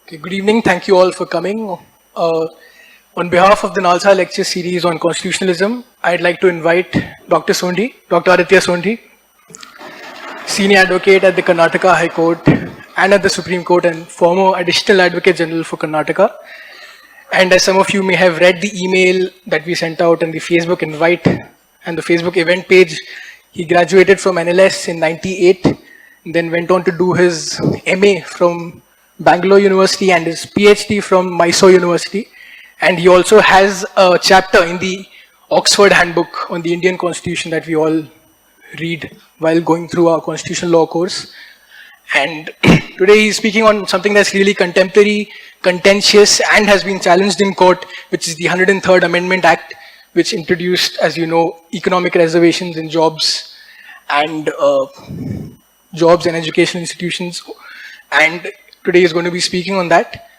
Okay, good evening. Thank you all for coming. On behalf of the Nalsar lecture series on constitutionalism, I'd like to invite Dr. Sondhi, Dr. Aditya Sondhi, Senior Advocate at the Karnataka High Court and at the Supreme Court and former Additional Advocate General for Karnataka. And as some of you may have read the email that we sent out and the Facebook invite and the Facebook event page, he graduated from NLS in '98, then went on to do his MA from Bangalore University and his PhD from Mysore University. And he also has a chapter in the Oxford Handbook on the Indian Constitution that we all read while going through our constitutional law course. And today he's speaking on something that's really contemporary, contentious, and has been challenged in court, which is the 103rd Amendment Act, which introduced, as you know, economic reservations in jobs and education institutions. And today he's going to be speaking on that.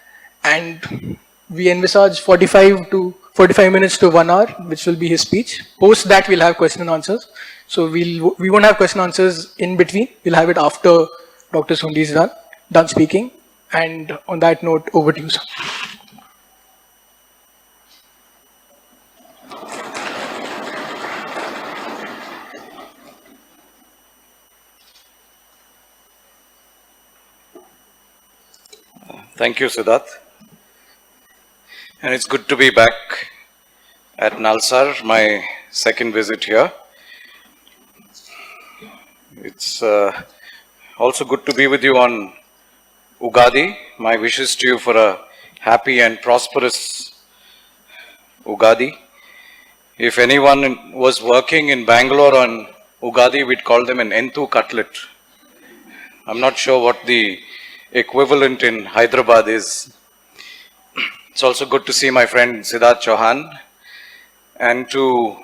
And we envisage 45 minutes to 1 hour, which will be his speech. Post that, we'll have question and answers. So we won't have question and answers in between. We'll have it after Dr. Sondhi is done speaking. And on that note, over to you, sir. Thank you, Siddharth. And it's good to be back at Nalsar, my second visit here. It's also good to be with you on Ugadi. My wishes to you for a happy and prosperous Ugadi. If anyone was working in Bangalore on Ugadi, we'd call them an Entu cutlet. I'm not sure what the equivalent in Hyderabad is. It's also good to see my friend Siddharth Chauhan and to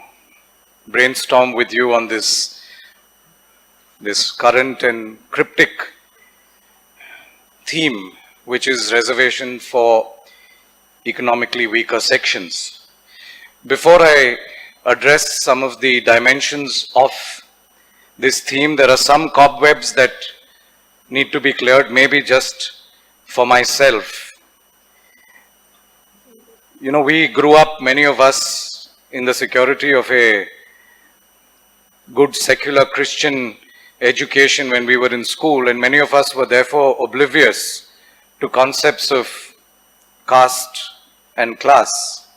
brainstorm with you on this current and cryptic theme, which is reservation for economically weaker sections. Before I address some of the dimensions of this theme, there are some cobwebs that need to be cleared, maybe just for myself. You know, we grew up, many of us, in the security of a good secular Christian education when we were in school, and many of us were therefore oblivious to concepts of caste and class.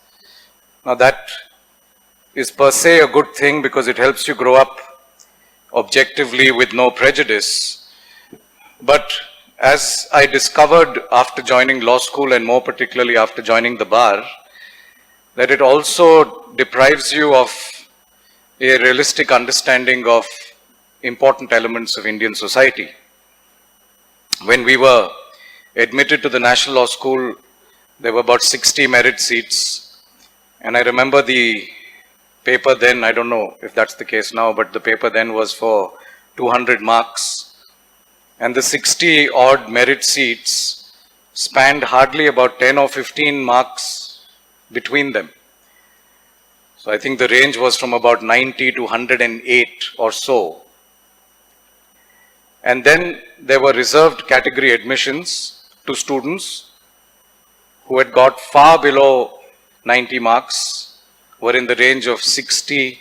Now that is per se a good thing because it helps you grow up objectively with no prejudice. But as I discovered after joining law school and more particularly after joining the bar, that it also deprives you of a realistic understanding of important elements of Indian society. When we were admitted to the National Law School, there were about 60 merit seats. And I remember the paper then, I don't know if that's the case now, but the paper then was for 200 marks. And the 60 odd merit seats spanned hardly about 10 or 15 marks between them. So I think the range was from about 90 to 108 or so. And then there were reserved category admissions to students who had got far below 90 marks, were in the range of 60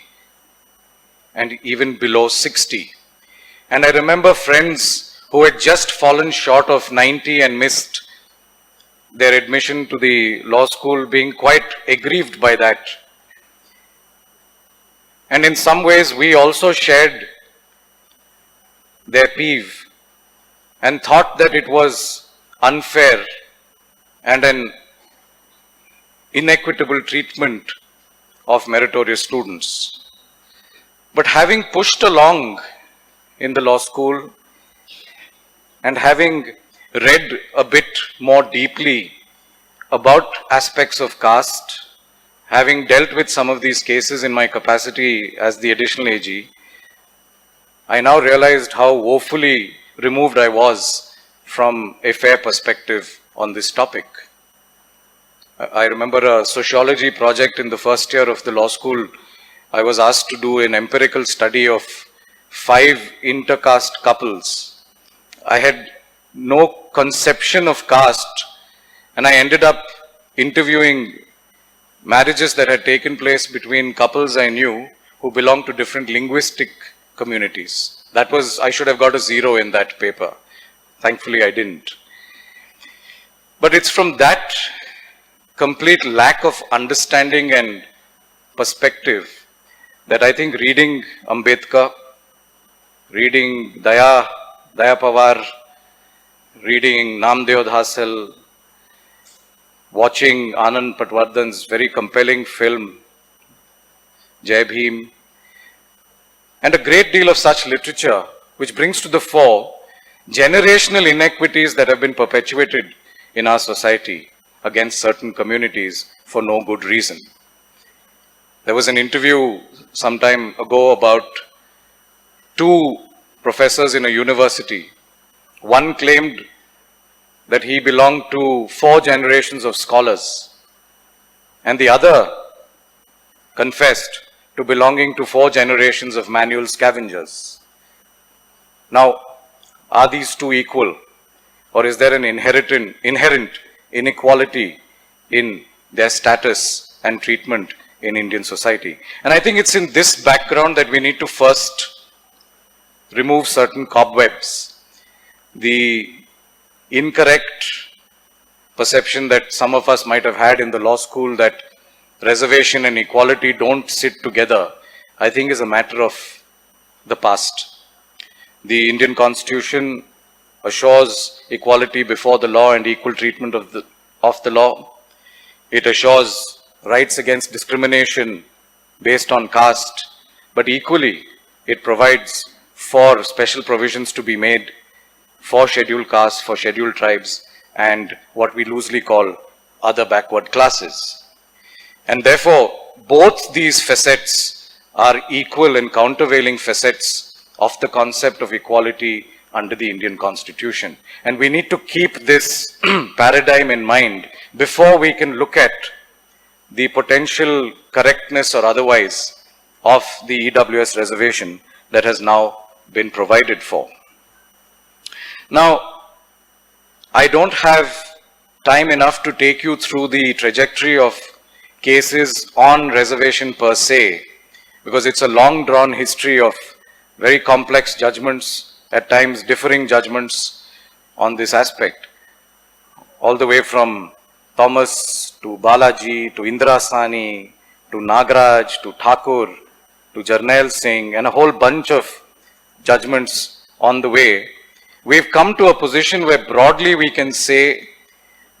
and even below 60. And I remember friends who had just fallen short of 90 and missed their admission to the law school being quite aggrieved by that. And in some ways we also shared their peeve and thought that it was unfair and an inequitable treatment of meritorious students. But having pushed along in the law school and having read a bit more deeply about aspects of caste, having dealt with some of these cases in my capacity as the additional AG, I now realized how woefully removed I was from a fair perspective on this topic. I remember a sociology project in the first year of the law school. I was asked to do an empirical study of 5 intercaste couples. I had no conception of caste And I ended up interviewing marriages that had taken place between couples I knew who belonged to different linguistic communities. I should have got a 0 in that paper. Thankfully, I didn't. But it's from that complete lack of understanding and perspective that I think reading Ambedkar, reading Daya Pawar, reading Namdev Dhasal, watching Anand Patwardhan's very compelling film, Jai Bhim, and a great deal of such literature which brings to the fore generational inequities that have been perpetuated in our society against certain communities for no good reason. There was an interview some time ago about 2 professors in a university. One claimed that he belonged to 4 generations of scholars, and the other confessed to belonging to 4 generations of manual scavengers. Now, are these 2 equal, or is there an inherent inequality in their status and treatment in Indian society? And I think it's in this background that we need to first remove certain cobwebs. The incorrect perception that some of us might have had in the law school that reservation and equality don't sit together, I think is a matter of the past. The Indian Constitution assures equality before the law and equal treatment of the law. It assures rights against discrimination based on caste, but equally it provides for special provisions to be made for scheduled castes, for scheduled tribes, and what we loosely call other backward classes. And therefore, both these facets are equal and countervailing facets of the concept of equality under the Indian Constitution. And we need to keep this paradigm in mind before we can look at the potential correctness or otherwise of the EWS reservation that has now been provided for. Now, I don't have time enough to take you through the trajectory of cases on reservation per se, because it's a long drawn history of very complex judgments, at times differing judgments on this aspect, all the way from Thomas to Balaji to Indra Sani to Nagraj to Thakur to Jarnail Singh and a whole bunch of judgments on the way. We've come to a position where broadly we can say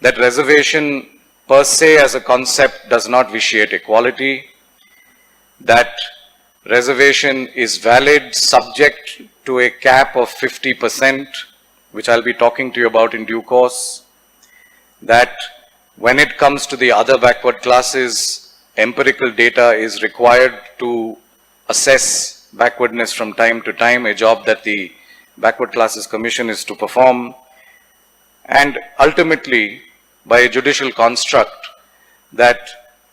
that reservation per se as a concept does not vitiate equality, that reservation is valid subject to a cap of 50%, which I'll be talking to you about in due course, that when it comes to the other backward classes, empirical data is required to assess backwardness from time to time, a job that the Backward Classes Commission is to perform, and ultimately by a judicial construct that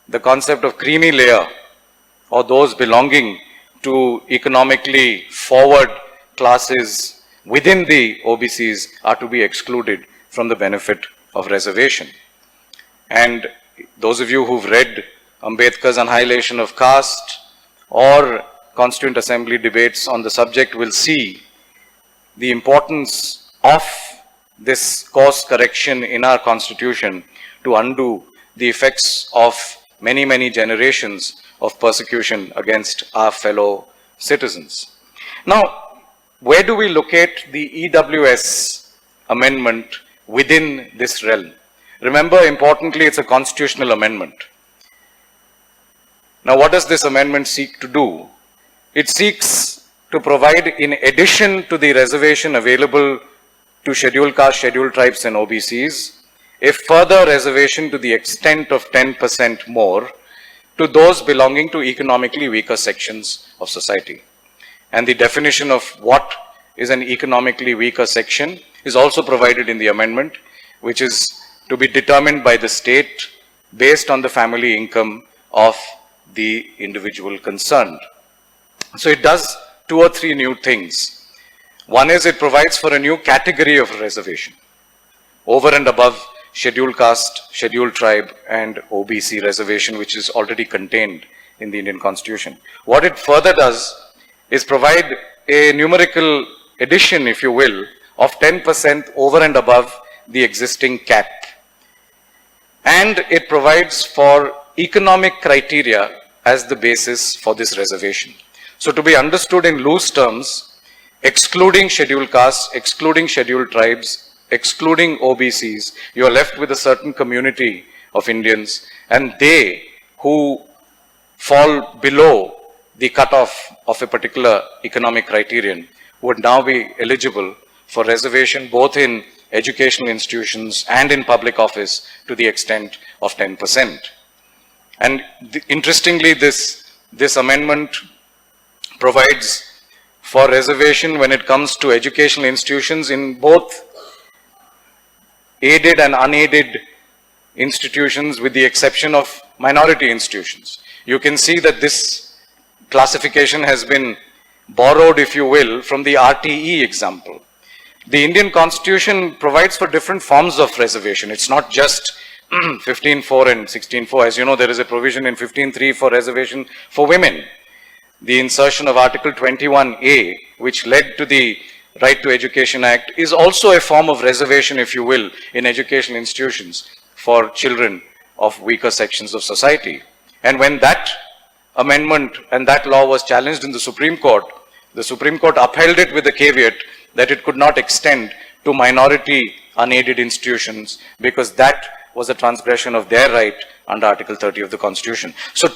the concept of creamy layer or those belonging to economically forward classes within the OBCs are to be excluded from the benefit of reservation. And those of you who've read Ambedkar's Annihilation of Caste or Constituent Assembly debates on the subject will see the importance of this course correction in our constitution to undo the effects of many, many generations of persecution against our fellow citizens. Now, where do we locate the EWS amendment within this realm? Remember, importantly, it's a constitutional amendment. Now, what does this amendment seek to do? It seeks to provide, in addition to the reservation available to scheduled caste, scheduled tribes and OBCs, a further reservation to the extent of 10% more to those belonging to economically weaker sections of society. And the definition of what is an economically weaker section is also provided in the amendment, which is to be determined by the state based on the family income of the individual concerned. So it does 2 or 3 new things. One is it provides for a new category of reservation over and above scheduled caste, scheduled tribe, and OBC reservation, which is already contained in the Indian Constitution. What it further does is provide a numerical addition, if you will, of 10% over and above the existing cap. And it provides for economic criteria as the basis for this reservation. So to be understood in loose terms, excluding scheduled castes, excluding scheduled tribes, excluding OBCs, you are left with a certain community of Indians, and they who fall below the cutoff of a particular economic criterion would now be eligible for reservation both in educational institutions and in public office to the extent of 10%. And interestingly, this amendment provides for reservation when it comes to educational institutions in both aided and unaided institutions, with the exception of minority institutions. You can see that this classification has been borrowed, if you will, from the RTE example. The Indian Constitution provides for different forms of reservation. It's not just 15.4 and 16.4. As you know, there is a provision in 15.3 for reservation for women. The insertion of Article 21A, which led to the Right to Education Act, is also a form of reservation, if you will, in educational institutions for children of weaker sections of society. And when that amendment and that law was challenged in the Supreme Court upheld it with the caveat that it could not extend to minority unaided institutions because that was a transgression of their right under Article 30 of the Constitution. So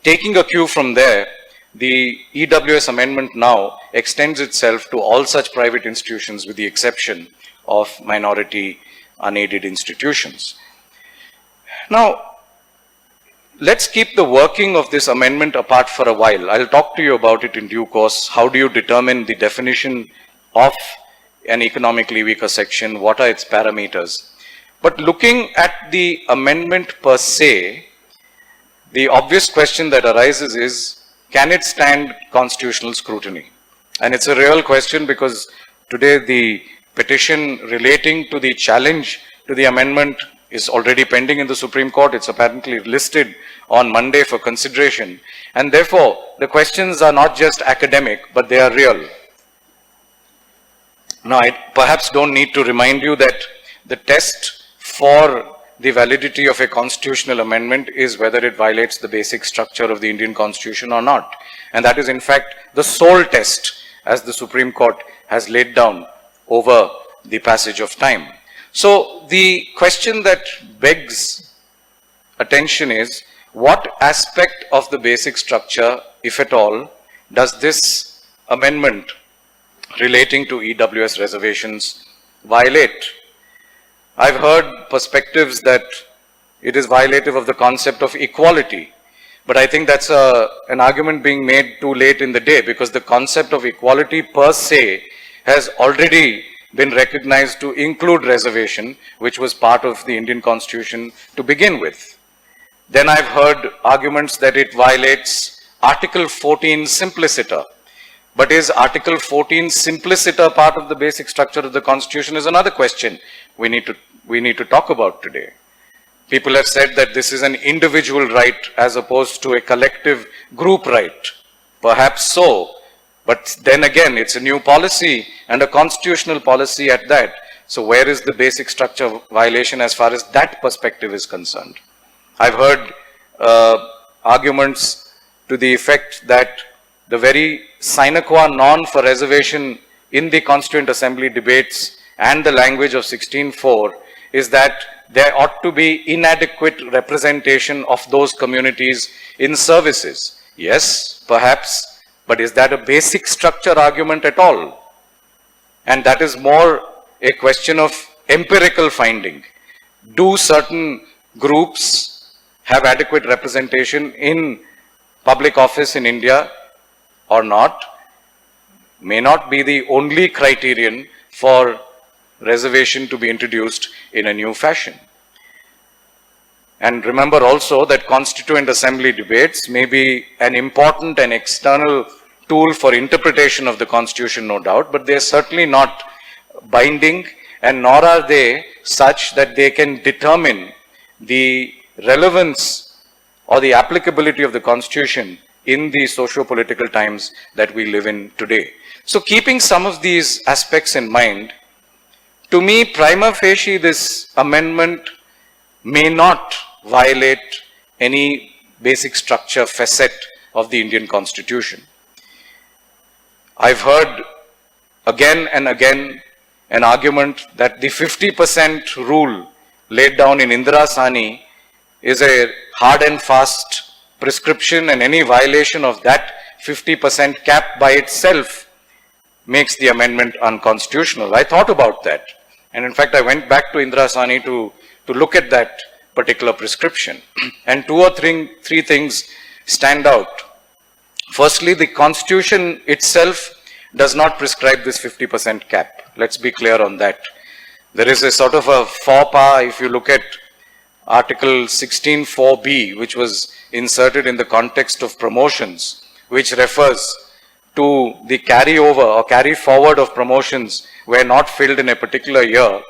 taking a cue from there, the EWS amendment now extends itself to all such private institutions with the exception of minority unaided institutions. Now, let's keep the working of this amendment apart for a while. I'll talk to you about it in due course. How do you determine the definition of an economically weaker section? What are its parameters? But looking at the amendment per se, the obvious question that arises is, can it stand constitutional scrutiny? And it's a real question because today the petition relating to the challenge to the amendment is already pending in the Supreme Court. It's apparently listed on Monday for consideration. And therefore, the questions are not just academic, but they are real. Now, I perhaps don't need to remind you that the test for the validity of a constitutional amendment is whether it violates the basic structure of the Indian Constitution or not. And that is in fact the sole test as the Supreme Court has laid down over the passage of time. So the question that begs attention is, what aspect of the basic structure, if at all, does this amendment relating to EWS reservations violate? I've heard perspectives that it is violative of the concept of equality, but I think that's an argument being made too late in the day, because the concept of equality per se has already been recognized to include reservation, which was part of the Indian Constitution to begin with. Then I've heard arguments that it violates Article 14 simpliciter. But is Article 14 simpliciter part of the basic structure of the Constitution is another question we need to talk about today. People have said that this is an individual right as opposed to a collective group right. Perhaps so, but then again, it's a new policy and a constitutional policy at that. So where is the basic structure violation as far as that perspective is concerned? I've heard arguments to the effect that the very sine qua non for reservation in the Constituent Assembly debates and the language of 16.4 is that there ought to be inadequate representation of those communities in services. Yes, perhaps, but is that a basic structure argument at all? And that is more a question of empirical finding. Do certain groups have adequate representation in public office in India or not? May not be the only criterion for reservation to be introduced in a new fashion. And remember also that Constituent Assembly debates may be an important and external tool for interpretation of the Constitution, no doubt, but they are certainly not binding, and nor are they such that they can determine the relevance or the applicability of the Constitution in the socio-political times that we live in today. So keeping some of these aspects in mind, to me, prima facie, this amendment may not violate any basic structure facet of the Indian Constitution. I've heard again and again an argument that the 50% rule laid down in Indira Sani is a hard and fast prescription, and any violation of that 50% cap by itself makes the amendment unconstitutional. I thought about that. And in fact, I went back to Indira Sani to look at that particular prescription. And two or three things stand out. Firstly, the Constitution itself does not prescribe this 50% cap. Let's be clear on that. There is a sort of a faux pas if you look at Article 16(4)(b), which was inserted in the context of promotions, which refers to the carryover or carry forward of promotions were not filled in a particular year,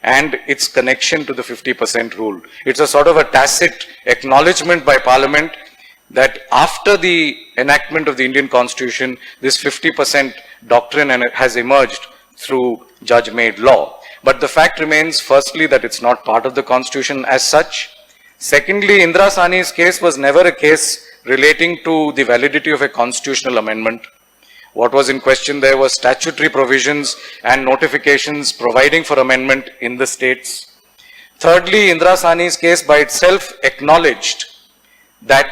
and its connection to the 50% rule. It's a sort of a tacit acknowledgement by Parliament that after the enactment of the Indian Constitution, this 50% doctrine has emerged through judge-made law. But the fact remains, firstly, that it's not part of the Constitution as such. Secondly, Indira Sani's case was never a case relating to the validity of a constitutional amendment. What was in question there was statutory provisions and notifications providing for amendment in the states. Thirdly, Indira Sani's case by itself acknowledged that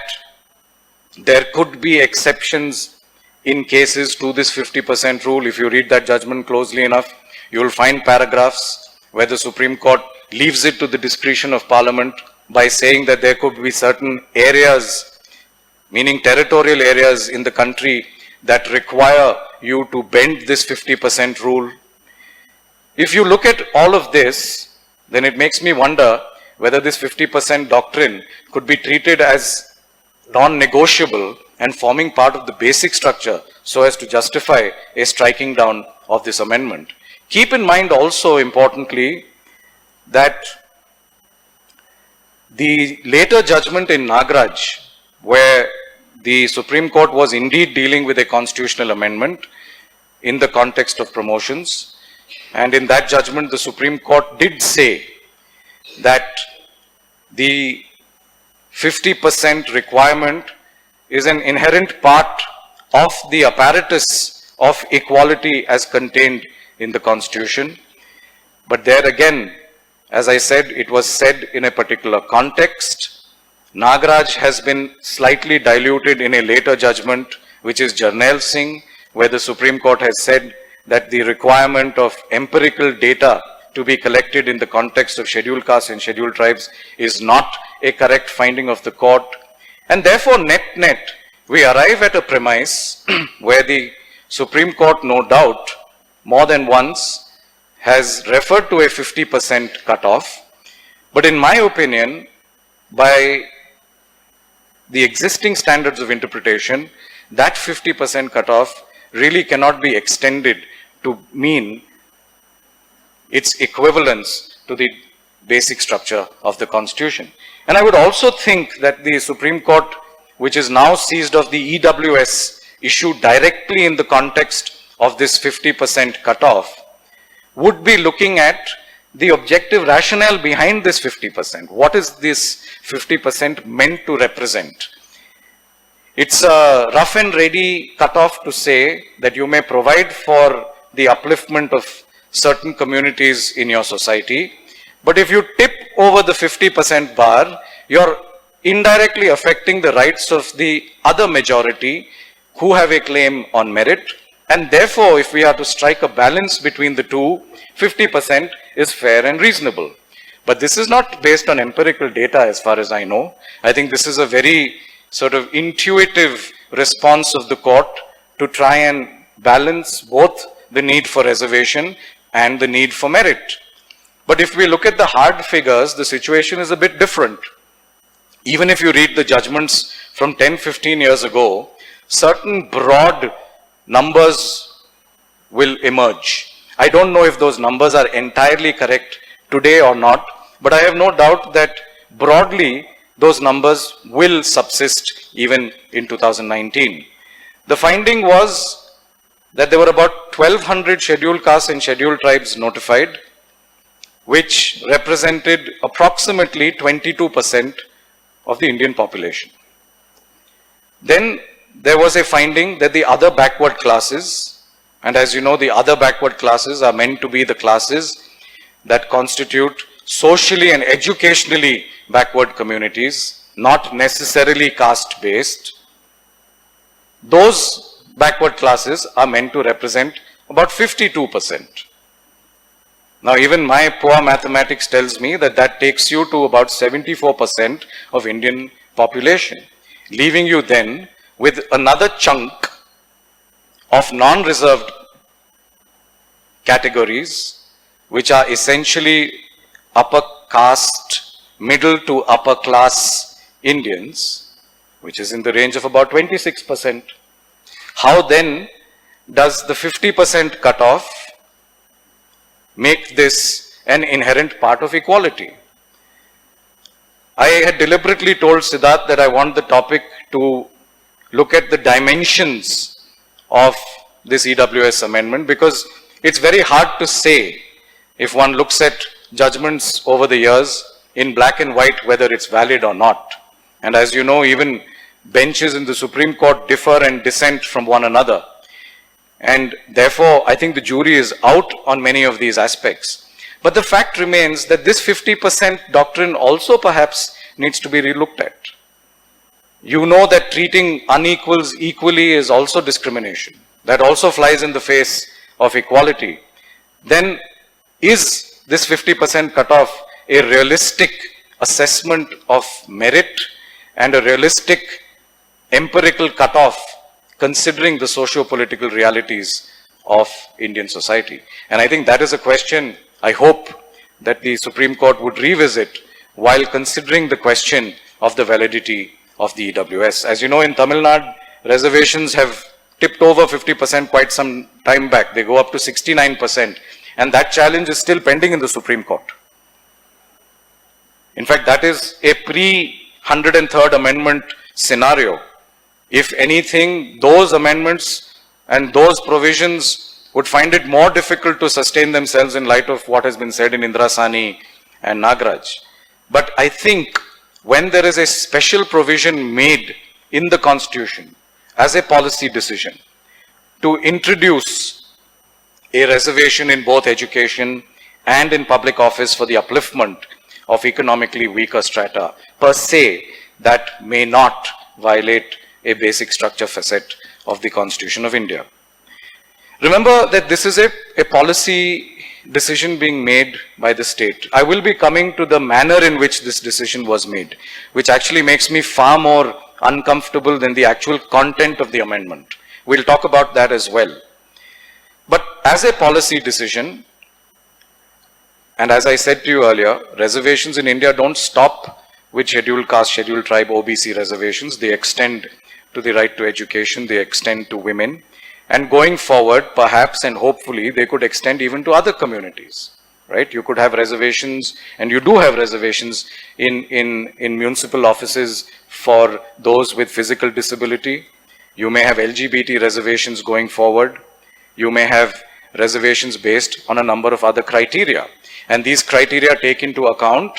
there could be exceptions in cases to this 50% rule. If you read that judgment closely enough, you will find paragraphs where the Supreme Court leaves it to the discretion of Parliament by saying that there could be certain areas, meaning territorial areas in the country, that require you to bend this 50% rule. If you look at all of this, then it makes me wonder whether this 50% doctrine could be treated as non-negotiable and forming part of the basic structure so as to justify a striking down of this amendment. Keep in mind also, importantly, that the later judgment in Nagraj, where the Supreme Court was indeed dealing with a constitutional amendment in the context of promotions, and in that judgment the Supreme Court did say that the 50% requirement is an inherent part of the apparatus of equality as contained in the Constitution. But there again, as I said, it was said in a particular context. Nagraj has been slightly diluted in a later judgment, which is Jarnail Singh, where the Supreme Court has said that the requirement of empirical data to be collected in the context of scheduled castes and scheduled tribes is not a correct finding of the court. And therefore, net, we arrive at a premise where the Supreme Court, no doubt, more than once, has referred to a 50% cutoff. But in my opinion, by the existing standards of interpretation, that 50% cutoff really cannot be extended to mean its equivalence to the basic structure of the Constitution. And I would also think that the Supreme Court, which is now seized of the EWS issue directly in the context of this 50% cutoff, would be looking at the objective rationale behind this 50%. What is this 50% meant to represent? It's a rough and ready cutoff to say that you may provide for the upliftment of certain communities in your society, but if you tip over the 50% bar, you're indirectly affecting the rights of the other majority who have a claim on merit. And therefore, if we are to strike a balance between the two, 50% is fair and reasonable. But this is not based on empirical data as far as I know. I think this is a very sort of intuitive response of the court to try and balance both the need for reservation and the need for merit. But if we look at the hard figures, the situation is a bit different. Even if you read the judgments from 10-15 years ago, certain broad numbers will emerge. I don't know if those numbers are entirely correct today or not, but I have no doubt that broadly those numbers will subsist even in 2019. The finding was that there were about 1,200 scheduled castes and scheduled tribes notified, which represented approximately 22% of the Indian population. Then there was a finding that the other backward classes, and as you know, the other backward classes are meant to be the classes that constitute socially and educationally backward communities, not necessarily caste-based. Those backward classes are meant to represent about 52%. Now, even my poor mathematics tells me that that takes you to about 74% of Indian population, leaving you then with another chunk of non-reserved categories, which are essentially upper caste, middle to upper class Indians, which is in the range of about 26%. How then does the 50% cutoff make this an inherent part of equality? I had deliberately told Siddharth that I want the topic to look at the dimensions of this EWS amendment, because it's very hard to say, if one looks at judgments over the years in black and white, whether it's valid or not. And as you know, even benches in the Supreme Court differ and dissent from one another. And therefore, I think the jury is out on many of these aspects. But the fact remains that this 50% doctrine also perhaps needs to be relooked at. You know that treating unequals equally is also discrimination. That also flies in the face of equality. Then is this 50% cutoff a realistic assessment of merit and a realistic empirical cutoff considering the socio-political realities of Indian society? And I think that is a question I hope that the Supreme Court would revisit while considering the question of the validity of the EWS. As you know, in Tamil Nadu, reservations have tipped over 50% quite some time back. They go up to 69%. And that challenge is still pending in the Supreme Court. In fact, that is a pre-103rd Amendment scenario. If anything, those amendments and those provisions would find it more difficult to sustain themselves in light of what has been said in Indrasani and Nagraj. But I think when there is a special provision made in the Constitution as a policy decision to introduce a reservation in both education and in public office for the upliftment of economically weaker strata, per se, that may not violate a basic structure facet of the Constitution of India. Remember that this is a policy decision being made by the state. I will be coming to the manner in which this decision was made, which actually makes me far more uncomfortable than the actual content of the amendment. We'll talk about that as well. But as a policy decision, and as I said to you earlier, reservations in India don't stop with scheduled caste, scheduled tribe, OBC reservations. They extend to the right to education, they extend to women. And going forward, perhaps and hopefully, they could extend even to other communities, right? You could have reservations, and you do have reservations in municipal offices for those with physical disability. You may have LGBT reservations going forward. You may have reservations based on a number of other criteria. And these criteria take into account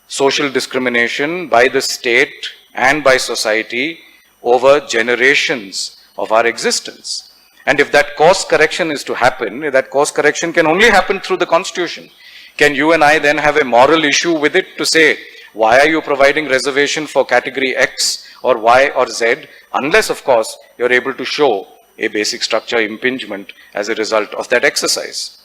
social discrimination by the state and by society over generations of our existence. And if that course correction is to happen, that course correction can only happen through the Constitution. Can you and I then have a moral issue with it to say, why are you providing reservation for category X or Y or Z, unless of course you're able to show a basic structure impingement as a result of that exercise.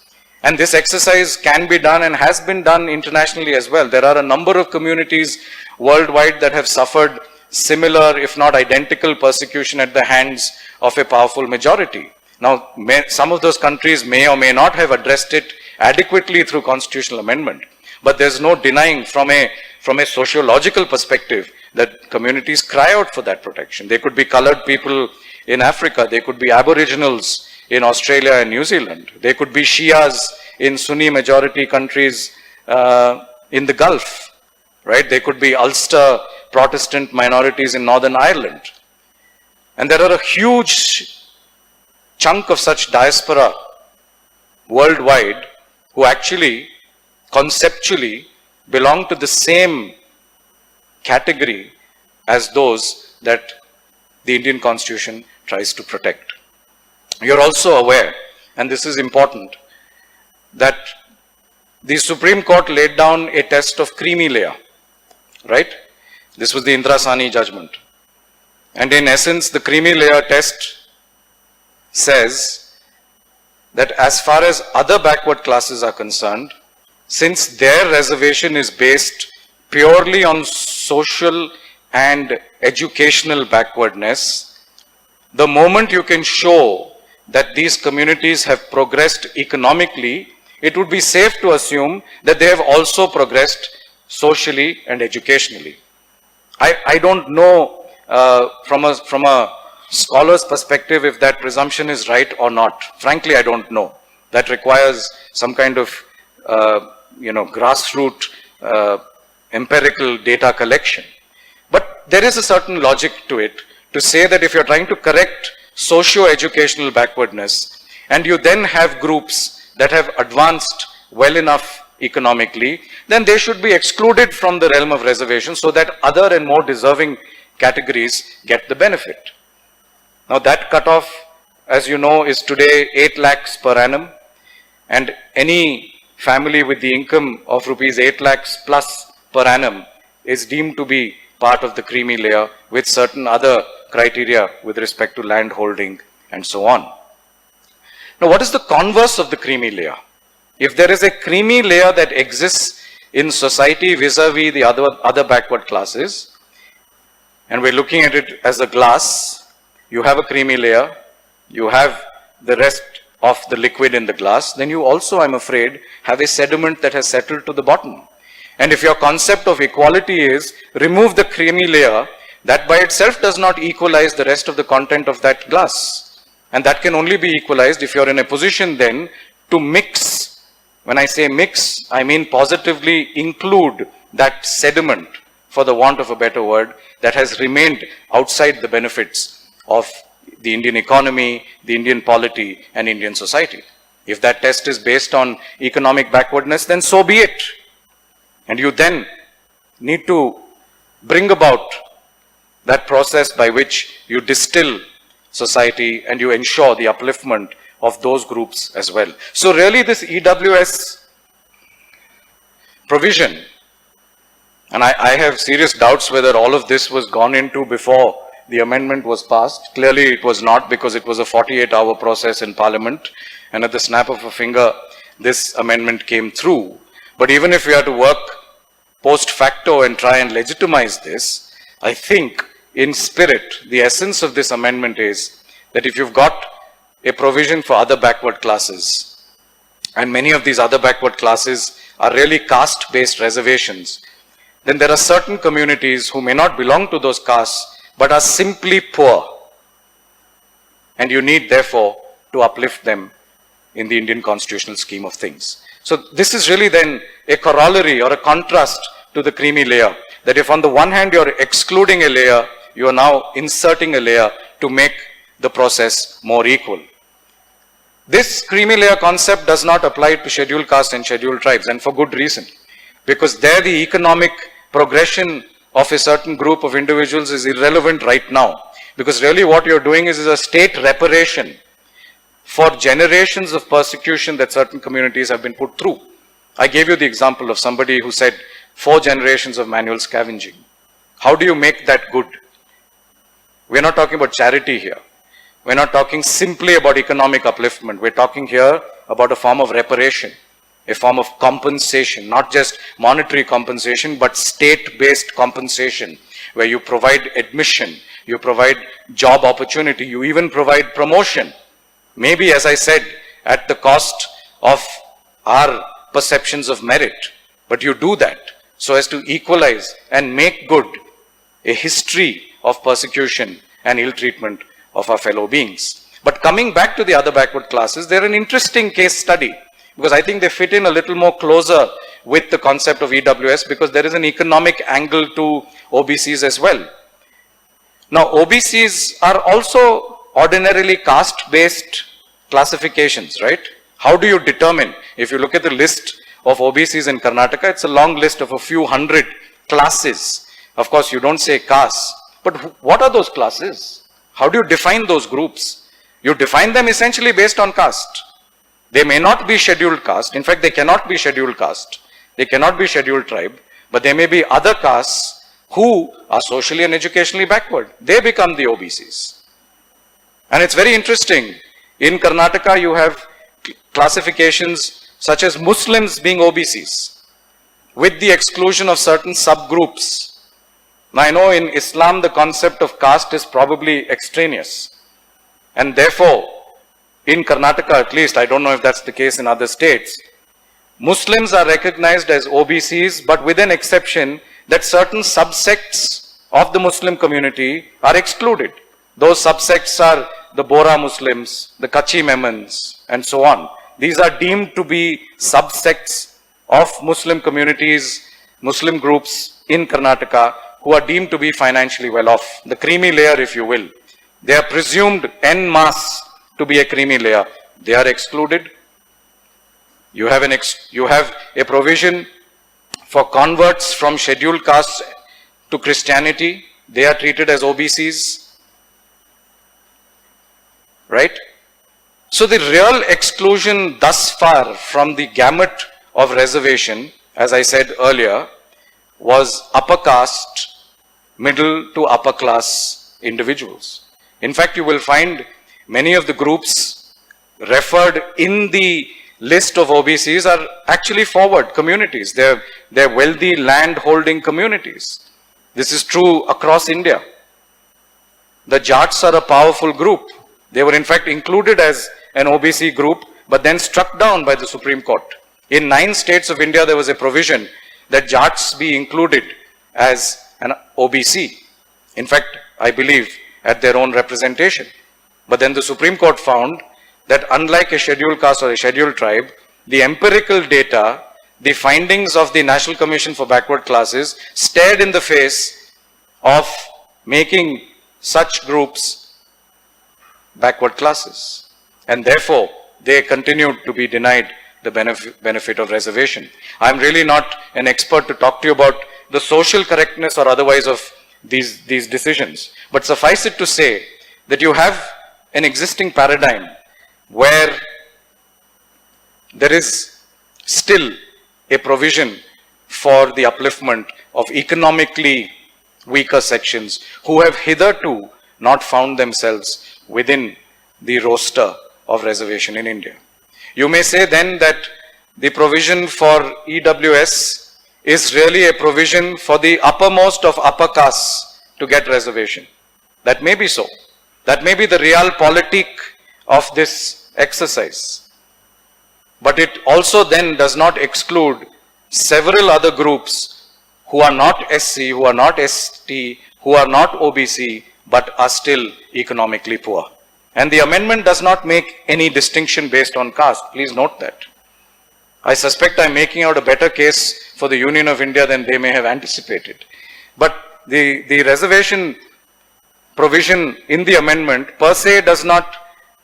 And this exercise can be done and has been done internationally as well. There are a number of communities worldwide that have suffered similar, if not identical, persecution at the hands of a powerful majority. Now, some of those countries may or may not have addressed it adequately through constitutional amendment, but there's no denying from a sociological perspective that communities cry out for that protection. They could be colored people in Africa, they could be aboriginals in Australia and New Zealand. They could be Shias in Sunni majority countries in the Gulf, right? They could be Ulster Protestant minorities in Northern Ireland. And there are a huge chunk of such diaspora worldwide who actually conceptually belong to the same category as those that the Indian Constitution tries to protect. You're also aware, and this is important, that the Supreme Court laid down a test of creamy layer, right? This was the Indira Sahni judgment. And in essence, the creamy layer test says that as far as other backward classes are concerned, since their reservation is based purely on social and educational backwardness, the moment you can show that these communities have progressed economically, it would be safe to assume that they have also progressed socially and educationally. I don't know from a scholar's perspective if that presumption is right or not. Frankly, I don't know. That requires some kind of grassroots empirical data collection. But there is a certain logic to it to say that if you're trying to correct socio-educational backwardness and you then have groups that have advanced well enough economically, then they should be excluded from the realm of reservation so that other and more deserving categories get the benefit. Now that cutoff, as you know, is today 8 lakhs per annum, and any family with the income of rupees 8 lakhs plus per annum is deemed to be part of the creamy layer with certain other criteria with respect to land holding and so on. Now, what is the converse of the creamy layer? If there is a creamy layer that exists in society vis-a-vis the other backward classes, and we're looking at it as a glass, you have a creamy layer, you have the rest of the liquid in the glass, then you also, I'm afraid, have a sediment that has settled to the bottom. And if your concept of equality is remove the creamy layer, that by itself does not equalize the rest of the content of that glass. And that can only be equalized if you're in a position then to mix. When I say mix, I mean positively include that sediment, for the want of a better word, that has remained outside the benefits of the Indian economy, the Indian polity, and Indian society. If that test is based on economic backwardness, then so be it. And you then need to bring about that process by which you distill society and you ensure the upliftment of those groups as well. So really this EWS provision, and I have serious doubts whether all of this was gone into before the amendment was passed. Clearly it was not, because it was a 48-hour process in Parliament, and at the snap of a finger this amendment came through. But even if we are to work post facto and try and legitimize this, I think in spirit, the essence of this amendment is that if you've got a provision for other backward classes, and many of these other backward classes are really caste-based reservations, then there are certain communities who may not belong to those castes, but are simply poor. And you need, therefore, to uplift them in the Indian constitutional scheme of things. So this is really then a corollary or a contrast to the creamy layer, that if on the one hand you're excluding a layer, you are now inserting a layer to make the process more equal. This creamy layer concept does not apply to scheduled castes and scheduled tribes, and for good reason. Because there the economic progression of a certain group of individuals is irrelevant right now. Because really what you're doing is a state reparation for generations of persecution that certain communities have been put through. I gave you the example of somebody who said 4 generations of manual scavenging. How do you make that good? We're not talking about charity here. We're not talking simply about economic upliftment. We're talking here about a form of reparation, a form of compensation, not just monetary compensation, but state-based compensation, where you provide admission, you provide job opportunity, you even provide promotion. Maybe, as I said, at the cost of our perceptions of merit, but you do that so as to equalize and make good a history of persecution and ill treatment of our fellow beings. But coming back to the other backward classes, they're an interesting case study because I think they fit in a little more closer with the concept of EWS because there is an economic angle to OBCs as well. Now, OBCs are also ordinarily caste-based classifications, right? How do you determine? If you look at the list of OBCs in Karnataka, it's a long list of a few hundred classes. Of course, you don't say castes, but what are those classes? How do you define those groups? You define them essentially based on caste. They may not be scheduled caste. In fact, they cannot be scheduled caste. They cannot be scheduled tribe, but there may be other castes who are socially and educationally backward. They become the OBCs. And it's very interesting. In Karnataka, you have classifications such as Muslims being OBCs with the exclusion of certain subgroups. Now, I know in Islam, the concept of caste is probably extraneous. And therefore, in Karnataka at least, I don't know if that's the case in other states, Muslims are recognized as OBCs, but with an exception that certain subsects of the Muslim community are excluded. Those subsects are the Bora Muslims, the Kachi Memons, and so on. These are deemed to be subsects of Muslim communities, Muslim groups in Karnataka who are deemed to be financially well off. The creamy layer, if you will. They are presumed en masse to be a creamy layer. They are excluded. You have a provision for converts from scheduled castes to Christianity. They are treated as OBCs. Right? So the real exclusion thus far from the gamut of reservation, as I said earlier, was upper caste, middle to upper class individuals. In fact, you will find many of the groups referred in the list of OBCs are actually forward communities. They're wealthy land holding communities. This is true across India. The Jats are a powerful group. They were in fact included as an OBC group, but then struck down by the Supreme Court. In 9 states of India, there was a provision that Jats be included as an OBC. In fact, I believe at their own representation. But then the Supreme Court found that unlike a scheduled caste or a scheduled tribe, the empirical data, the findings of the National Commission for Backward Classes stared in the face of making such groups backward classes. And therefore, they continued to be denied the benefit of reservation. I'm really not an expert to talk to you about the social correctness or otherwise of these decisions. But suffice it to say that you have an existing paradigm where there is still a provision for the upliftment of economically weaker sections who have hitherto not found themselves within the roster of reservation in India. You may say then that the provision for EWS is really a provision for the uppermost of upper castes to get reservation. That may be so. That may be the realpolitik of this exercise. But it also then does not exclude several other groups who are not SC, who are not ST, who are not OBC, but are still economically poor. And the amendment does not make any distinction based on caste. Please note that. I suspect I'm making out a better case for the Union of India than they may have anticipated. But the reservation provision in the amendment per se does not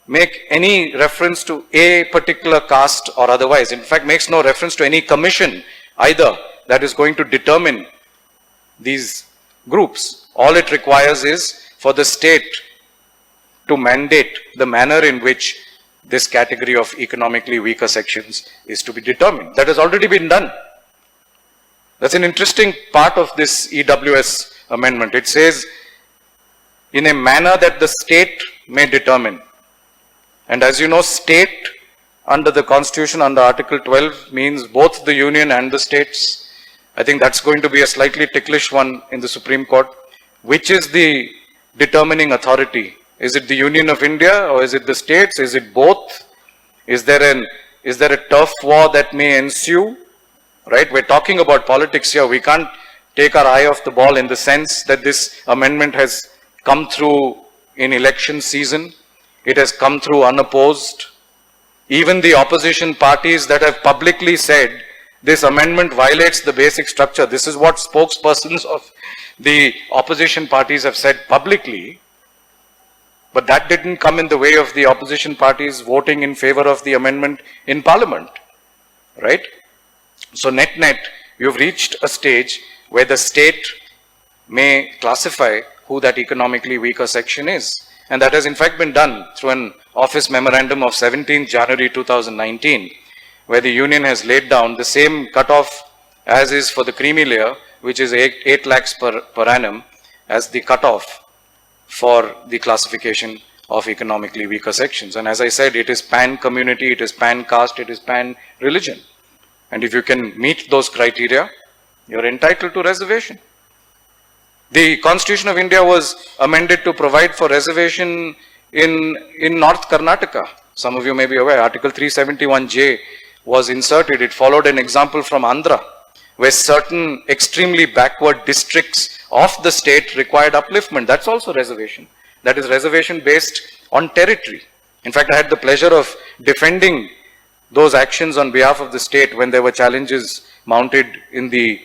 make any reference to a particular caste or otherwise. In fact, makes no reference to any commission either that is going to determine these groups. All it requires is for the state to mandate the manner in which this category of economically weaker sections is to be determined. That has already been done. That's an interesting part of this EWS amendment. It says, in a manner that the state may determine. And as you know, state under the Constitution, under Article 12, means both the Union and the states. I think that's going to be a slightly ticklish one in the Supreme Court. Which is the determining authority? Is it the Union of India or is it the states? Is it both? Is there a turf war that may ensue? Right? We're talking about politics here. We can't take our eye off the ball in the sense that this amendment has come through in election season. It has come through unopposed. Even the opposition parties that have publicly said this amendment violates the basic structure. This is what spokespersons of the opposition parties have said publicly. But that didn't come in the way of the opposition parties voting in favor of the amendment in Parliament. Right? So net, you've reached a stage where the state may classify who that economically weaker section is. And that has in fact been done through an office memorandum of 17th January 2019, where the union has laid down the same cutoff as is for the creamy layer, which is 8 lakhs per annum, as the cutoff for the classification of economically weaker sections. And as I said, it is pan community, it is pan caste, it is pan religion. And if you can meet those criteria, you're entitled to reservation. The Constitution of India was amended to provide for reservation in North Karnataka. Some of you may be aware, Article 371J was inserted. It followed an example from Andhra, where certain extremely backward districts of the state required upliftment. That's also reservation. That is reservation based on territory. In fact, I had the pleasure of defending those actions on behalf of the state when there were challenges mounted in the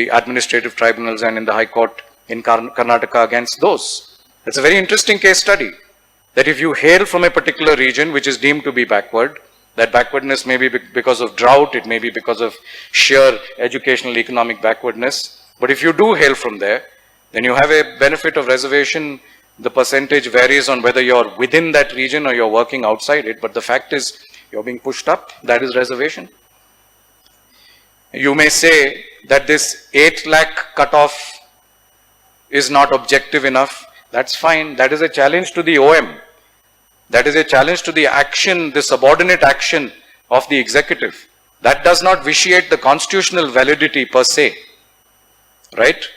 administrative tribunals and in the High Court in Karnataka against those. It's a very interesting case study, that if you hail from a particular region which is deemed to be backward, that backwardness may be because of drought, it may be because of sheer educational economic backwardness, but if you do hail from there, then you have a benefit of reservation. The percentage varies on whether you're within that region or you're working outside it, but the fact is you're being pushed up. That is reservation. You may say that this 8 lakh cutoff is not objective enough. That's fine. That is a challenge to the OM. That is a challenge to the action, the subordinate action of the executive. That does not vitiate the constitutional validity per se. Right?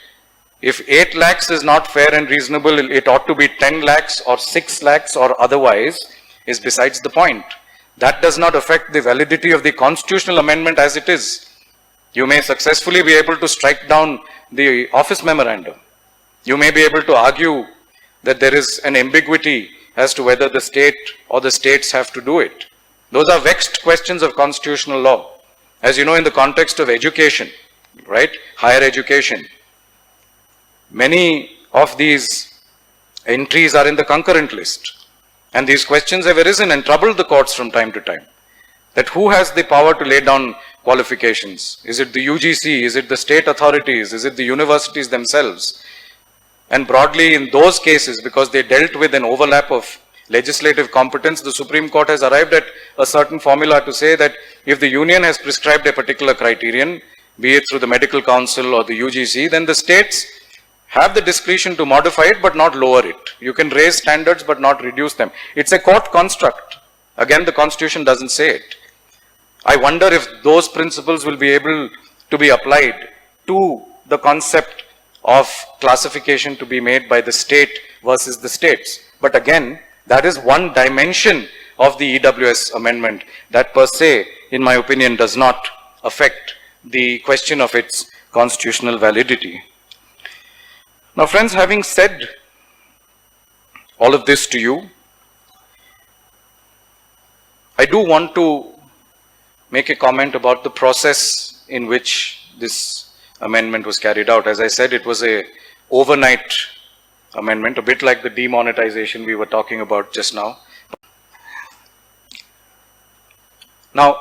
If 8 lakhs is not fair and reasonable, it ought to be 10 lakhs or 6 lakhs or otherwise, is besides the point. That does not affect the validity of the constitutional amendment as it is. You may successfully be able to strike down the office memorandum. You may be able to argue that there is an ambiguity as to whether the state or the states have to do it. Those are vexed questions of constitutional law. As you know, in the context of education, right, higher education, many of these entries are in the concurrent list. And these questions have arisen and troubled the courts from time to time. That who has the power to lay down qualifications? Is it the UGC? Is it the state authorities? Is it the universities themselves? And broadly in those cases, because they dealt with an overlap of legislative competence, the Supreme Court has arrived at a certain formula to say that if the union has prescribed a particular criterion, be it through the medical council or the UGC, then the states have the discretion to modify it but not lower it. You can raise standards but not reduce them. It's a court construct. Again, the Constitution doesn't say it. I wonder if those principles will be able to be applied to the concept of classification to be made by the state versus the states. But again, that is one dimension of the EWS amendment that per se, in my opinion, does not affect the question of its constitutional validity. Now friends, having said all of this to you, I do want to make a comment about the process in which this amendment was carried out. As I said, it was a overnight amendment, a bit like the demonetization we were talking about just now. Now,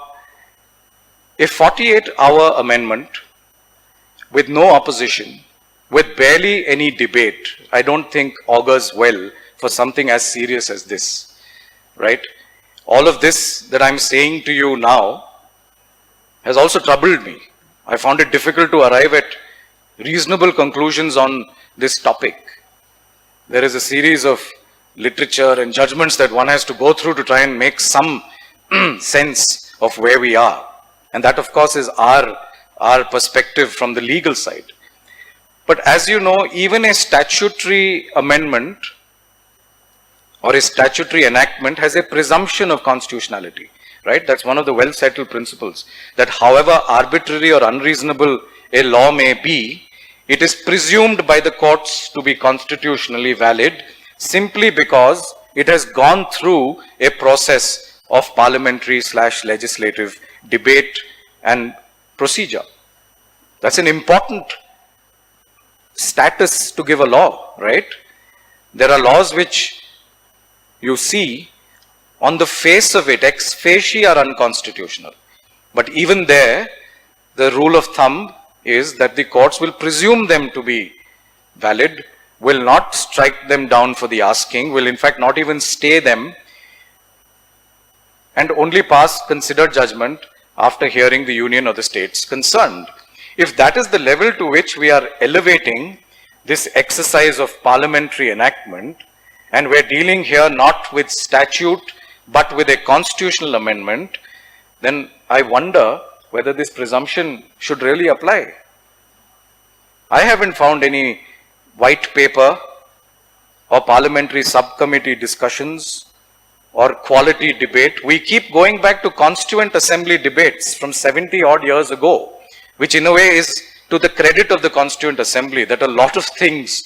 a 48-hour amendment with no opposition, with barely any debate, I don't think augurs well for something as serious as this, right? All of this that I'm saying to you now has also troubled me. I found it difficult to arrive at reasonable conclusions on this topic. There is a series of literature and judgments that one has to go through to try and make some sense of where we are. And that, of course, is our perspective from the legal side. But as you know, even a statutory amendment or a statutory enactment has a presumption of constitutionality, right? That's one of the well-settled principles, that however arbitrary or unreasonable a law may be, it is presumed by the courts to be constitutionally valid simply because it has gone through a process of parliamentary / legislative debate and procedure. That's an important status to give a law, right? There are laws which you see on the face of it, ex facie, are unconstitutional. But even there, the rule of thumb is that the courts will presume them to be valid, will not strike them down for the asking, will in fact not even stay them, and only pass considered judgment after hearing the union or the states concerned. If that is the level to which we are elevating this exercise of parliamentary enactment, and we're dealing here not with statute but with a constitutional amendment, then I wonder whether this presumption should really apply. I haven't found any white paper or parliamentary subcommittee discussions or quality debate. We keep going back to Constituent Assembly debates from 70 odd years ago, which in a way is to the credit of the Constituent Assembly, that a lot of things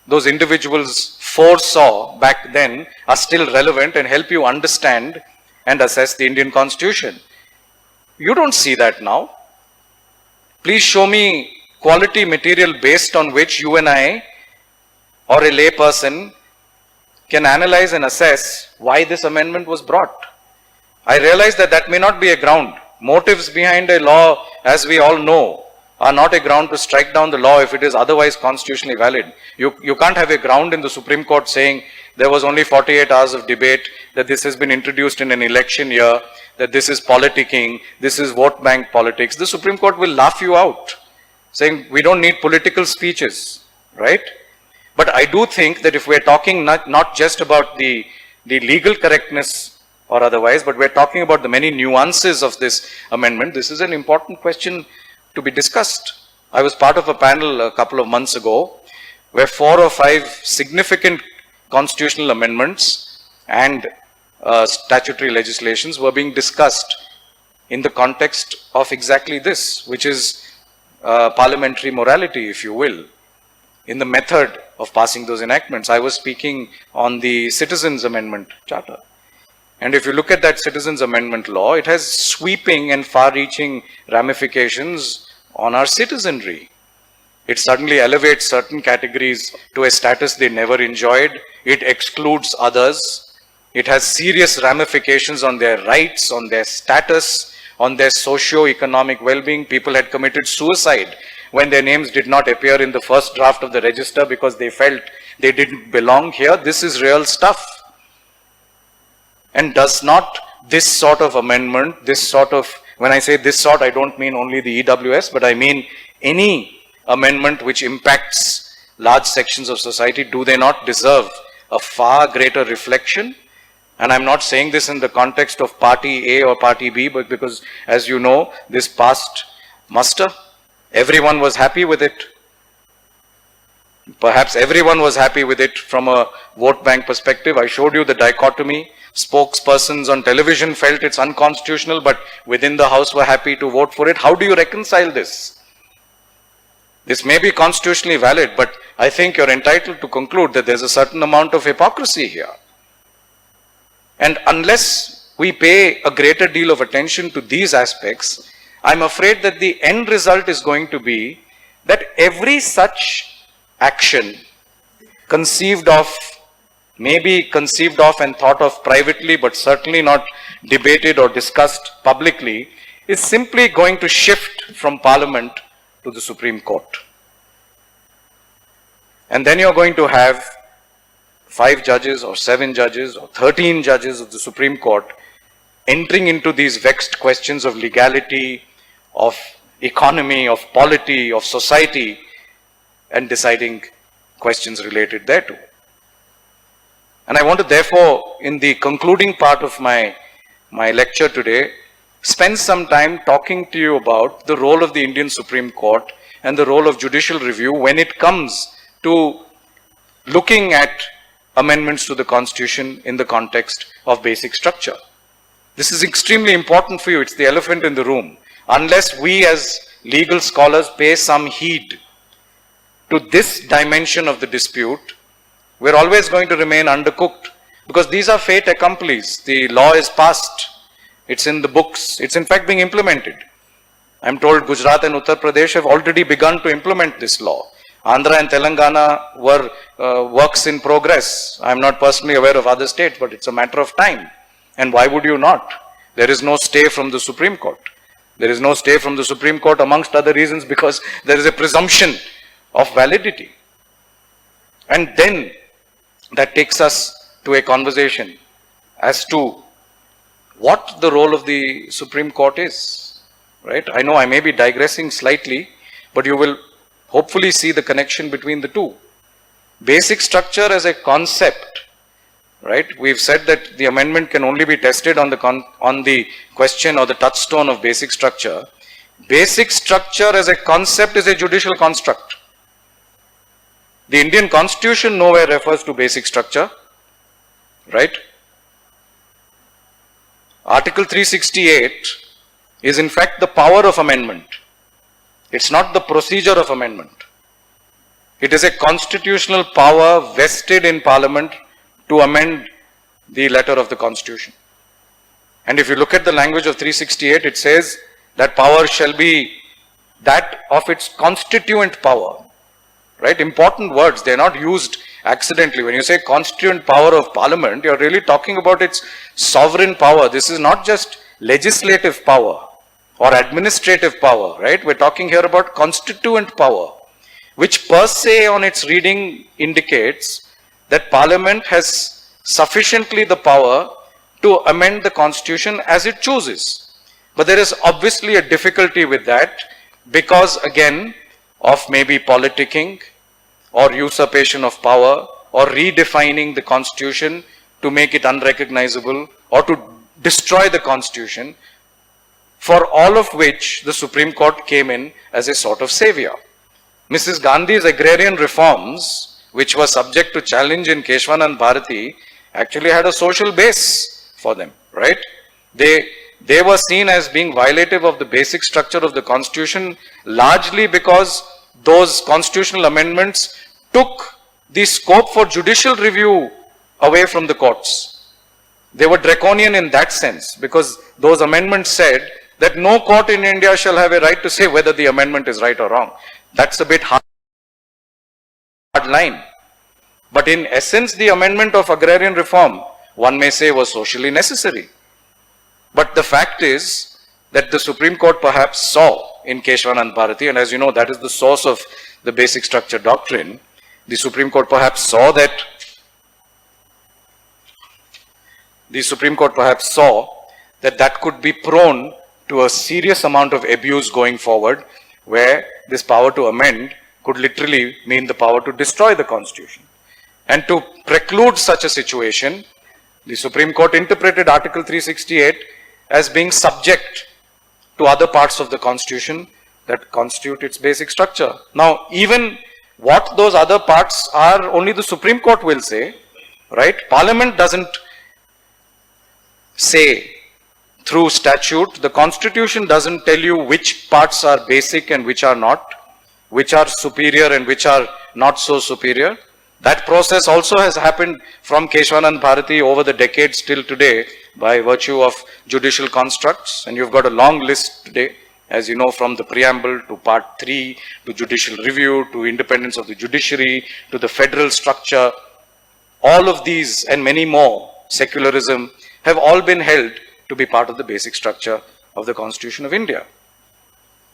those individuals foresaw back then are still relevant and help you understand and assess the Indian Constitution. You don't see that now. Please show me quality material based on which you and I or a lay person can analyze and assess why this amendment was brought. I realize that that may not be a ground. Motives behind a law, as we all know, are not a ground to strike down the law if it is otherwise constitutionally valid. You can't have a ground in the Supreme Court saying there was only 48 hours of debate, that this has been introduced in an election year, that this is politicking, this is vote bank politics. The Supreme Court will laugh you out, saying we don't need political speeches, right? But I do think that if we're talking not just about the legal correctness or otherwise, but we're talking about the many nuances of this amendment, this is an important question to be discussed. I was part of a panel a couple of months ago where 4 or 5 significant constitutional amendments and statutory legislations were being discussed in the context of exactly this, which is parliamentary morality, if you will, in the method of passing those enactments. I was speaking on the Citizens Amendment Charter. And if you look at that Citizens Amendment law, it has sweeping and far-reaching ramifications on our citizenry. It suddenly elevates certain categories to a status they never enjoyed. It excludes others. It has serious ramifications on their rights, on their status, on their socio-economic well-being. People had committed suicide when their names did not appear in the first draft of the register because they felt they didn't belong here. This is real stuff. And does not this sort of amendment, this sort of, when I say this sort, I don't mean only the EWS, but I mean any amendment which impacts large sections of society, do they not deserve a far greater reflection? And I'm not saying this in the context of party A or party B, but because, as you know, this passed muster. Everyone was happy with it. Perhaps everyone was happy with it from a vote bank perspective. I showed you the dichotomy. Spokespersons on television felt it's unconstitutional, but within the House were happy to vote for it. How do you reconcile this? This may be constitutionally valid, but I think you're entitled to conclude that there's a certain amount of hypocrisy here. And unless we pay a greater deal of attention to these aspects, I'm afraid that the end result is going to be that every such action conceived of, maybe conceived of and thought of privately, but certainly not debated or discussed publicly, is simply going to shift from Parliament to the Supreme Court. And then you're going to have 5 judges or 7 judges or 13 judges of the Supreme Court entering into these vexed questions of legality, of economy, of polity, of society, and deciding questions related thereto. And I want to therefore, in the concluding part of my lecture today, spend some time talking to you about the role of the Indian Supreme Court and the role of judicial review when it comes to looking at amendments to the Constitution in the context of basic structure. This is extremely important for you. It's the elephant in the room. Unless we as legal scholars pay some heed to this dimension of the dispute, We're always going to remain undercooked because these are fait accomplis. The law is passed. It's in the books. It's in fact being implemented. I'm told Gujarat and Uttar Pradesh have already begun to implement this law. Andhra and Telangana were works in progress. I'm not personally aware of other states, but it's a matter of time. And why would you not? There is no stay from the Supreme Court. There is no stay from the Supreme Court amongst other reasons because there is a presumption of validity. And then that takes us to a conversation as to what the role of the Supreme Court is, right? I know I may be digressing slightly, but you will hopefully see the connection between the two. Basic structure as a concept, right? We've said that the amendment can only be tested on the question or the touchstone of basic structure. Basic structure as a concept is a judicial construct. The Indian Constitution nowhere refers to basic structure, right? Article 368 is in fact the power of amendment. It's not the procedure of amendment. It is a constitutional power vested in Parliament to amend the letter of the Constitution. And if you look at the language of 368, it says that power shall be that of its constituent power. Right? Important words, they're not used accidentally. When you say constituent power of Parliament, you're really talking about its sovereign power. This is not just legislative power or administrative power, right? We're talking here about constituent power, which per se on its reading indicates that Parliament has sufficiently the power to amend the Constitution as it chooses. But there is obviously a difficulty with that because, again, of maybe politicking or usurpation of power or redefining the Constitution to make it unrecognizable or to destroy the Constitution, for all of which the Supreme Court came in as a sort of savior. Mrs. Gandhi's agrarian reforms, which were subject to challenge in Keshwanand Bharati, actually had a social base for them, right? They were seen as being violative of the basic structure of the Constitution, largely because those constitutional amendments took the scope for judicial review away from the courts. They were draconian in that sense because those amendments said that no court in India shall have a right to say whether the amendment is right or wrong. That's a bit hard line. But in essence, the amendment of agrarian reform, one may say, was socially necessary. But the fact is that the Supreme Court perhaps saw in Keshwanand Bharati, and as you know, that is the source of the basic structure doctrine. The Supreme Court perhaps saw that that could be prone to a serious amount of abuse going forward, where this power to amend could literally mean the power to destroy the Constitution. And to preclude such a situation, the Supreme Court interpreted Article 368 as being subject to other parts of the Constitution that constitute its basic structure. Now, even what those other parts are, only the Supreme Court will say, right? Parliament doesn't say through statute. The Constitution doesn't tell you which parts are basic and which are not, which are superior and which are not so superior. That process also has happened from Keshwanand Bharati over the decades till today by virtue of judicial constructs. And you've got a long list today, as you know, from the preamble to part 3, to judicial review, to independence of the judiciary, to the federal structure. All of these and many more, secularism, have all been held to be part of the basic structure of the Constitution of India.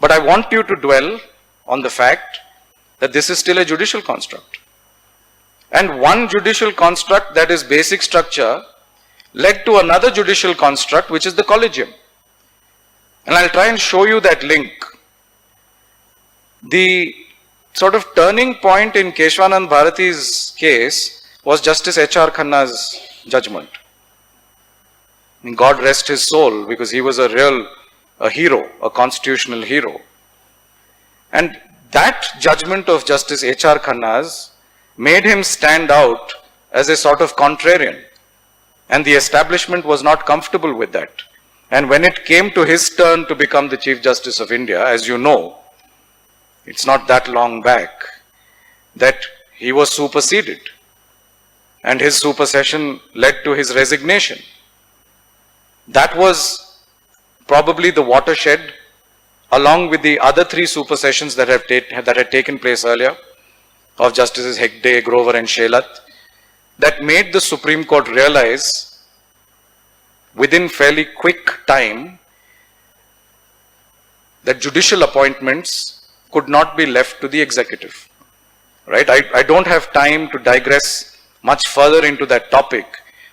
But I want you to dwell on the fact that this is still a judicial construct. And one judicial construct, that is basic structure, led to another judicial construct, which is the collegium. And I'll try and show you that link. The sort of turning point in Keshwanand Bharati's case was Justice H.R. Khanna's judgment. And God rest his soul, because he was a hero, a constitutional hero. And that judgment of Justice H.R. Khanna's made him stand out as a sort of contrarian. And the establishment was not comfortable with that. And when it came to his turn to become the Chief Justice of India, as you know, it's not that long back, that he was superseded. and his supersession led to his resignation. That was probably the watershed, along with the other three supersessions that had taken place earlier, of Justices Hegde, Grover and Shelat, that made the Supreme Court realize within fairly quick time that judicial appointments could not be left to the executive. Right? I don't have time to digress much further into that topic,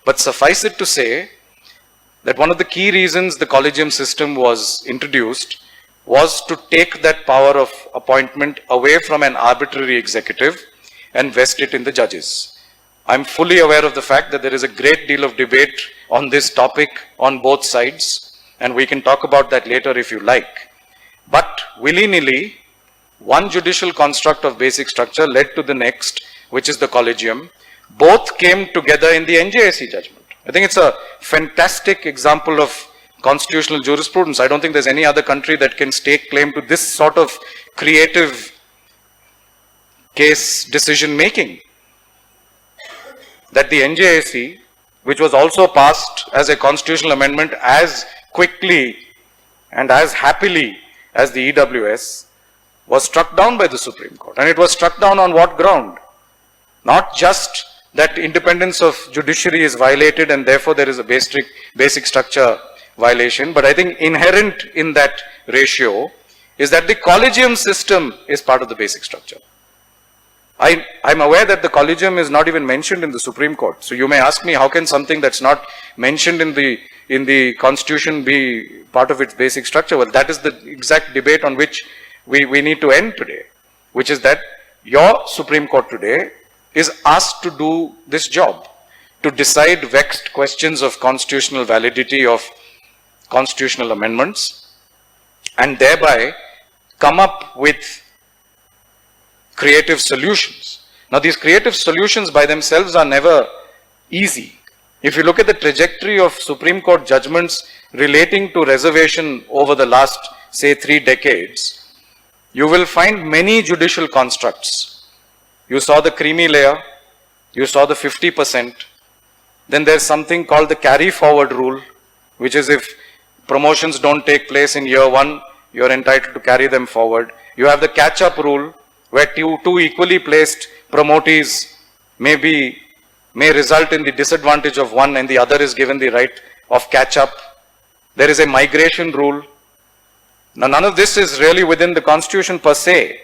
but suffice it to say that one of the key reasons the collegium system was introduced was to take that power of appointment away from an arbitrary executive and vest it in the judges. I'm fully aware of the fact that there is a great deal of debate on this topic on both sides, and we can talk about that later if you like. But willy-nilly, one judicial construct of basic structure led to the next, which is the collegium. Both came together in the NJSC judgment. I think it's a fantastic example of constitutional jurisprudence. I don't think there's any other country that can stake claim to this sort of creative case decision making. That the NJSC, which was also passed as a constitutional amendment as quickly and as happily as the EWS, was struck down by the Supreme Court. And it was struck down on what ground? Not just that independence of judiciary is violated and therefore there is a basic structure violation, but I think inherent in that ratio is that the collegium system is part of the basic structure. I'm aware that the collegium is not even mentioned in the Supreme Court. So you may ask me, how can something that's not mentioned in the Constitution be part of its basic structure? Well, that is the exact debate on which we need to end today, which is that your Supreme Court today is asked to do this job, to decide vexed questions of constitutional validity of constitutional amendments, and thereby come up with creative solutions. Now, these creative solutions by themselves are never easy. If you look at the trajectory of Supreme Court judgments relating to reservation over the last, say, 3 decades, you will find many judicial constructs. You saw the creamy layer, you saw the 50%, then there's something called the carry forward rule, which is if promotions don't take place in year 1, you're entitled to carry them forward. You have the catch up rule, where two equally placed promotees may result in the disadvantage of one and the other is given the right of catch up. There is a migration rule. Now, none of this is really within the Constitution per se.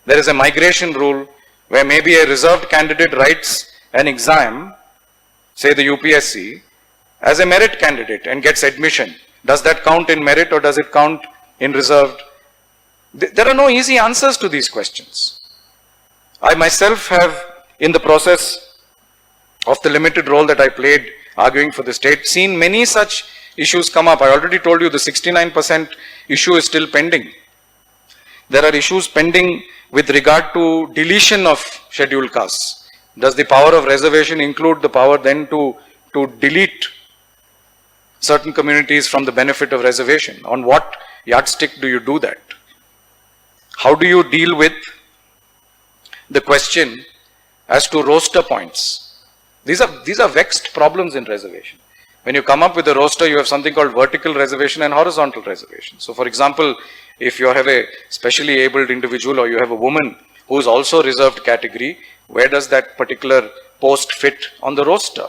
There is a migration rule where maybe a reserved candidate writes an exam, say the UPSC, as a merit candidate and gets admission. Does that count in merit or does it count in reserved? There are no easy answers to these questions. I myself have, in the process of the limited role that I played arguing for the state, seen many such issues come up. I already told you the 69% issue is still pending. There are issues pending with regard to deletion of scheduled castes. Does the power of reservation include the power then to delete certain communities from the benefit of reservation? On what yardstick do you do that? How do you deal with the question as to roster points? These are vexed problems in reservation. When you come up with a roster, you have something called vertical reservation and horizontal reservation. So for example, if you have a specially abled individual or you have a woman who is also reserved category, where does that particular post fit on the roster?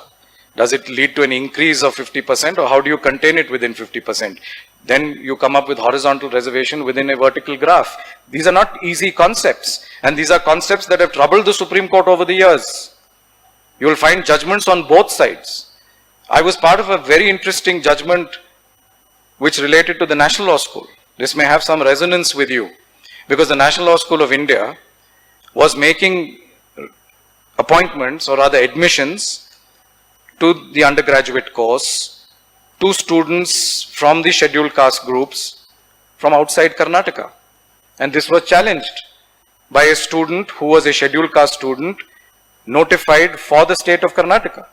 Does it lead to an increase of 50% or how do you contain it within 50%? Then you come up with horizontal reservation within a vertical graph. These are not easy concepts, and these are concepts that have troubled the Supreme Court over the years. You will find judgments on both sides. I was part of a very interesting judgment which related to the National Law School. This may have some resonance with you because the National Law School of India was making appointments or rather admissions to the undergraduate course to students from the scheduled caste groups from outside Karnataka. And this was challenged by a student who was a scheduled caste student notified for the state of Karnataka.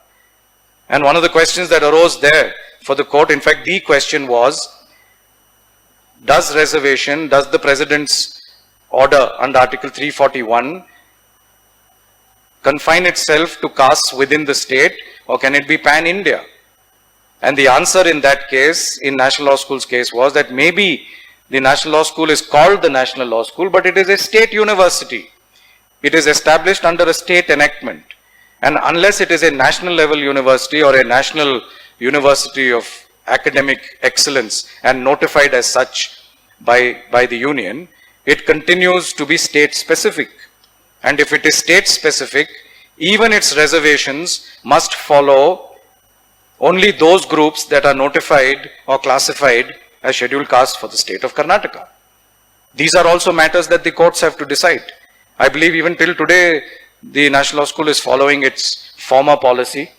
And one of the questions that arose there for the court, in fact, the question was, does the President's order under Article 341 confine itself to castes within the state, or can it be pan-India? And the answer in that case, in National Law School's case, was that maybe the National Law School is called the National Law School, but it is a state university. It is established under a state enactment. And unless it is a national level university or a national university of academic excellence and notified as such by the union, it continues to be state specific. And if it is state specific, even its reservations must follow only those groups that are notified or classified as scheduled castes for the state of Karnataka. These are also matters that the courts have to decide. I believe even till today, the National Law School is following its former policy.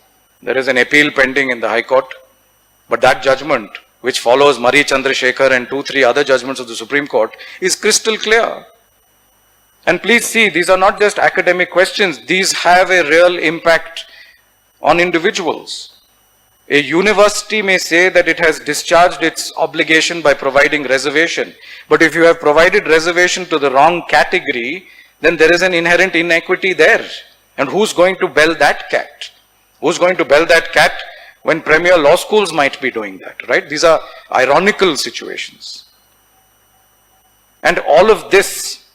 There is an appeal pending in the High Court, but that judgment, which follows Mari Chandrasekhar and 2-3 other judgments of the Supreme Court, is crystal clear. And please see, these are not just academic questions. These have a real impact on individuals. A university may say that it has discharged its obligation by providing reservation. But if you have provided reservation to the wrong category, then there is an inherent inequity there. And who's going to bell that cat? Who's going to bell that cat when premier law schools might be doing that, right? These are ironical situations. And all of this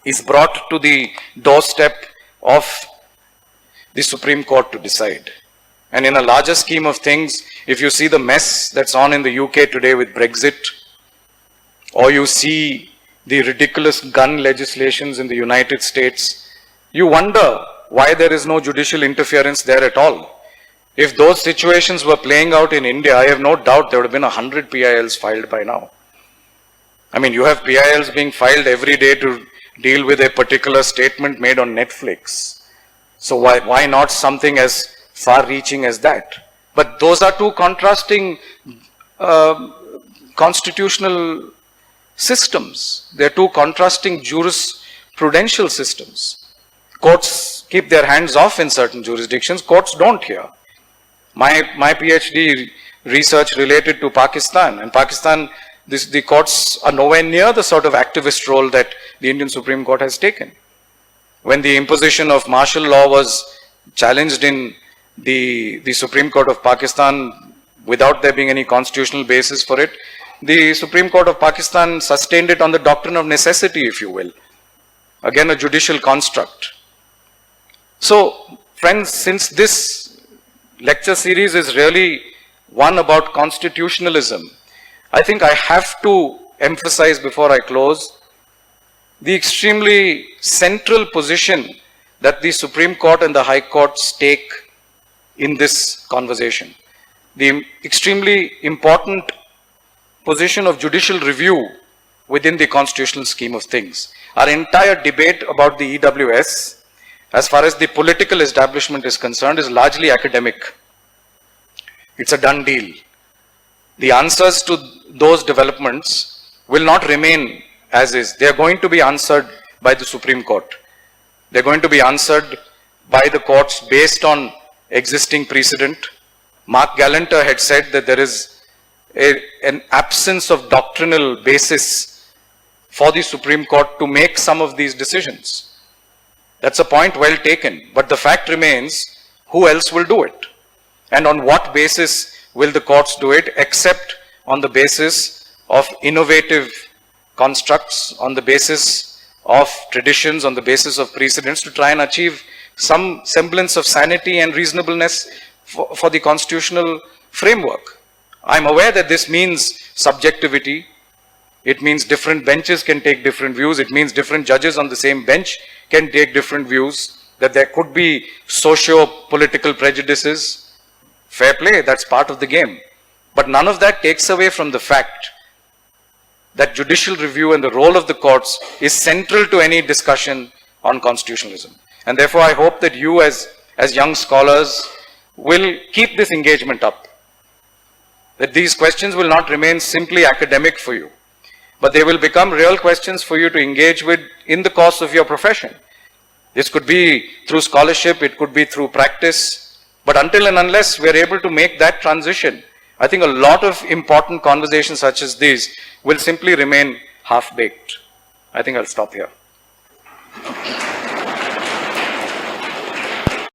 is brought to the doorstep of the Supreme Court to decide. And in a larger scheme of things, if you see the mess that's on in the UK today with Brexit, or you see the ridiculous gun legislations in the United States, you wonder why there is no judicial interference there at all. If those situations were playing out in India, I have no doubt there would have been 100 PILs filed by now. I mean, you have PILs being filed every day to deal with a particular statement made on Netflix. So why not something as far-reaching as that? But those are two contrasting constitutional systems. They're two contrasting jurisprudential systems. Courts keep their hands off in certain jurisdictions. Courts don't here. My PhD research related to Pakistan, and Pakistan, the courts are nowhere near the sort of activist role that the Indian Supreme Court has taken. When the imposition of martial law was challenged in the Supreme Court of Pakistan without there being any constitutional basis for it, the Supreme Court of Pakistan sustained it on the doctrine of necessity, if you will. Again, a judicial construct. So, friends, since this lecture series is really one about constitutionalism, I think I have to emphasize before I close the extremely central position that the Supreme Court and the High Courts take in this conversation. The extremely important position of judicial review within the constitutional scheme of things. Our entire debate about the EWS, as far as the political establishment is concerned, is largely academic. It's a done deal. The answers to those developments will not remain as is. They are going to be answered by the Supreme Court. They're going to be answered by the courts based on existing precedent. Mark Gallanter had said that there is an absence of doctrinal basis for the Supreme Court to make some of these decisions. That's a point well taken. But the fact remains, who else will do it? And on what basis will the courts do it, except on the basis of innovative constructs, on the basis of traditions, on the basis of precedents, to try and achieve some semblance of sanity and reasonableness for the constitutional framework. I'm aware that this means subjectivity. It means different benches can take different views. It means different judges on the same bench can take different views, that there could be socio-political prejudices. Fair play, that's part of the game. But none of that takes away from the fact that judicial review and the role of the courts is central to any discussion on constitutionalism. And therefore, I hope that you as young scholars will keep this engagement up. That these questions will not remain simply academic for you, but they will become real questions for you to engage with in the course of your profession. This could be through scholarship, it could be through practice, but until and unless we are able to make that transition, I think a lot of important conversations such as these will simply remain half-baked. I think I'll stop here.